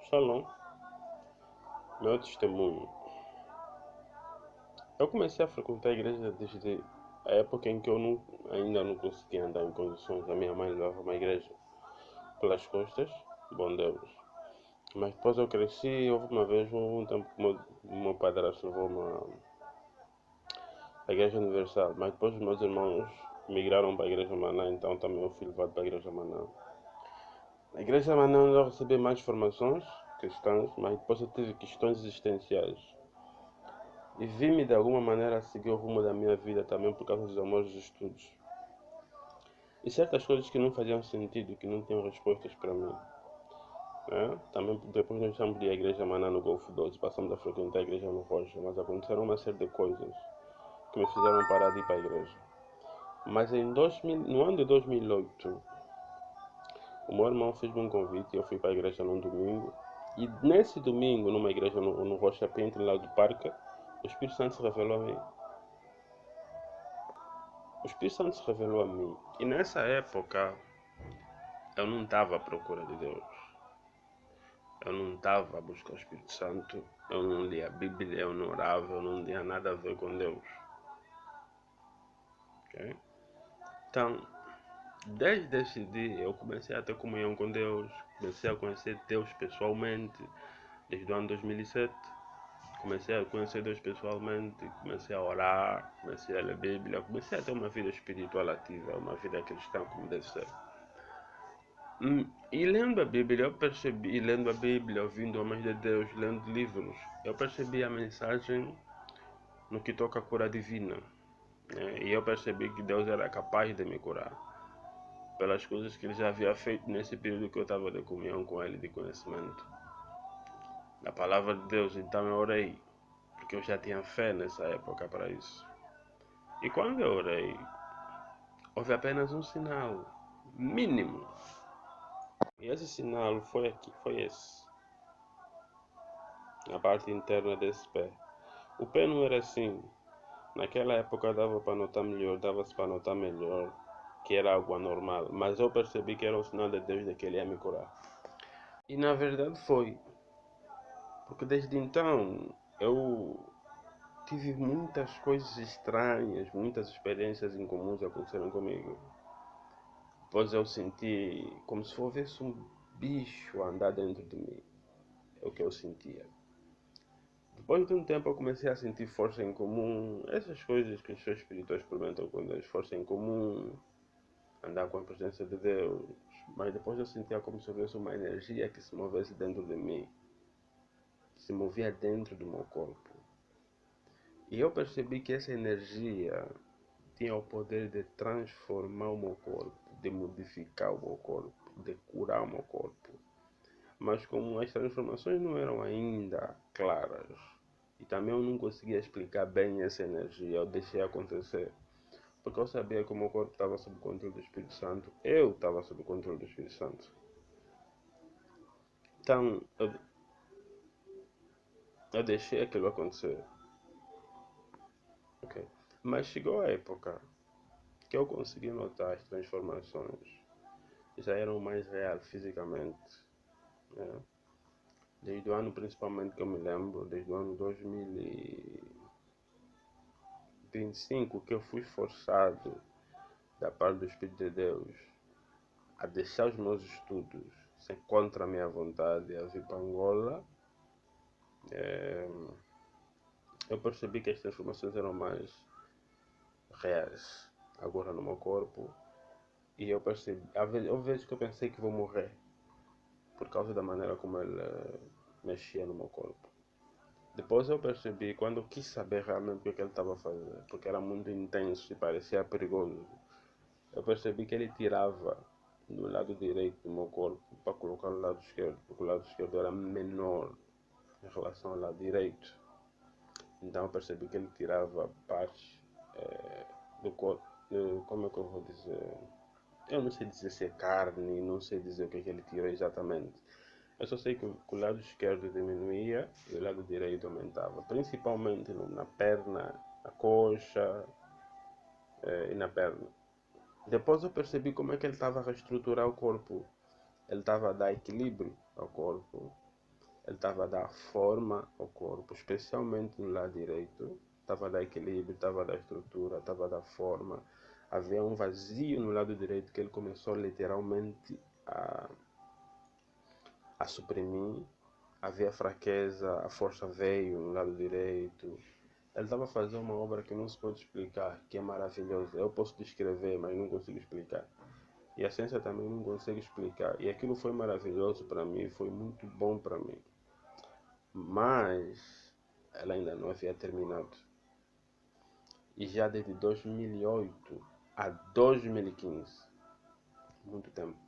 Shalom, meu testemunho. Eu comecei a frequentar a igreja desde a época em que ainda não conseguia andar em condições. A minha mãe levava-me à igreja pelas costas, bom Deus. Mas depois eu cresci, houve um tempo que o meu padrasto levou-me à Igreja Universal. Mas depois os meus irmãos migraram para a Igreja Maná, então também eu fui levado para a Igreja Maná. Na Igreja Maná eu recebi mais formações cristãs, mas depois eu tive questões existenciais. E vi-me de alguma maneira a seguir o rumo da minha vida também por causa dos amores dos estudos. E certas coisas que não faziam sentido, que não tinham respostas para mim. Né? Também depois nós estamos de a igreja Maná no Golfo 12, passamos a frequentar a igreja no Rocha, mas aconteceram uma série de coisas que me fizeram parar de ir para a igreja. Mas no ano de 2008, o meu irmão fez-me um convite e eu fui para a igreja num domingo. E nesse domingo, numa igreja no Rocha Pinto, lá do parque, o Espírito Santo se revelou a mim. O Espírito Santo se revelou a mim. E nessa época, eu não estava à procura de Deus. Eu não estava a buscar o Espírito Santo. Eu não lia a Bíblia, eu não orava, eu não tinha nada a ver com Deus. Okay? Então, desde esse dia, eu comecei a ter comunhão com Deus. Comecei a conhecer Deus pessoalmente. Desde o ano 2007. Comecei a conhecer Deus pessoalmente. Comecei a orar. Comecei a ler a Bíblia. Comecei a ter uma vida espiritual ativa. Uma vida cristã como deve ser. E lendo a Bíblia, eu percebi, lendo a Bíblia, ouvindo homens de Deus, lendo livros, eu percebi a mensagem no que toca a cura divina. Né? E eu percebi que Deus era capaz de me curar, pelas coisas que Ele já havia feito nesse período que eu estava de comunhão com Ele, de conhecimento da palavra de Deus. Então eu orei, porque eu já tinha fé nessa época para isso. E quando eu orei, houve apenas um sinal mínimo. E esse sinal foi esse. Na parte interna desse pé. O pé não era assim. Naquela época dava para notar melhor, dava-se para notar melhor que era algo anormal. Mas eu percebi que era o sinal de Deus de que Ele ia me curar. E na verdade foi. Porque desde então eu tive muitas coisas estranhas, muitas experiências incomuns aconteceram comigo. Pois eu senti como se houvesse um bicho a andar dentro de mim. É o que eu sentia. Depois de um tempo eu comecei a sentir força em comum, essas coisas que os seus espíritos experimentam com Deus, força em comum, andar com a presença de Deus. Mas depois eu sentia como se houvesse uma energia que se movesse dentro de mim, se movia dentro do meu corpo. E eu percebi que essa energia tinha o poder de transformar o meu corpo, de modificar o meu corpo, de curar o meu corpo. Mas como as transformações não eram ainda claras, e também eu não conseguia explicar bem essa energia, eu deixei acontecer. Porque eu sabia que o meu corpo estava sob o controle do Espírito Santo, eu estava sob o controle do Espírito Santo. Então, eu deixei aquilo acontecer. Okay. Mas chegou a época que eu consegui notar as transformações. Já eram mais reais fisicamente. Né? Desde o ano principalmente que eu me lembro, desde o ano 2025, que eu fui forçado da parte do Espírito de Deus a deixar os meus estudos sem contra a minha vontade, a vir para Angola. Eu percebi que as transformações eram mais reais agora no meu corpo. E eu percebi, houve vezes que eu pensei que vou morrer por causa da maneira como ele mexia no meu corpo. Depois eu percebi, quando eu quis saber realmente o que ele estava fazendo, porque era muito intenso e parecia perigoso, eu percebi que ele tirava no lado direito do meu corpo para colocar no lado esquerdo, porque o lado esquerdo era menor em relação ao lado direito. Então eu percebi que ele tirava partes do corpo, como é que eu vou dizer? Eu não sei dizer se é carne, não sei dizer o que é que ele tirou exatamente. Eu só sei que o lado esquerdo diminuía e o lado direito aumentava, principalmente na perna, na coxa e na perna. Depois eu percebi como é que ele estava a reestruturar o corpo. Ele estava a dar equilíbrio ao corpo. Ele estava a dar forma ao corpo, especialmente no lado direito. Estava a dar equilíbrio, estava a dar estrutura, estava a dar forma. Havia um vazio no lado direito que ele começou literalmente a suprimir. Havia fraqueza, a força veio no lado direito. Ele estava a fazer uma obra que não se pode explicar, que é maravilhosa. Eu posso descrever, mas não consigo explicar. E a ciência também não consegue explicar. E aquilo foi maravilhoso para mim, foi muito bom para mim. Mas ela ainda não havia terminado. E já desde 2008 a 2015, muito tempo,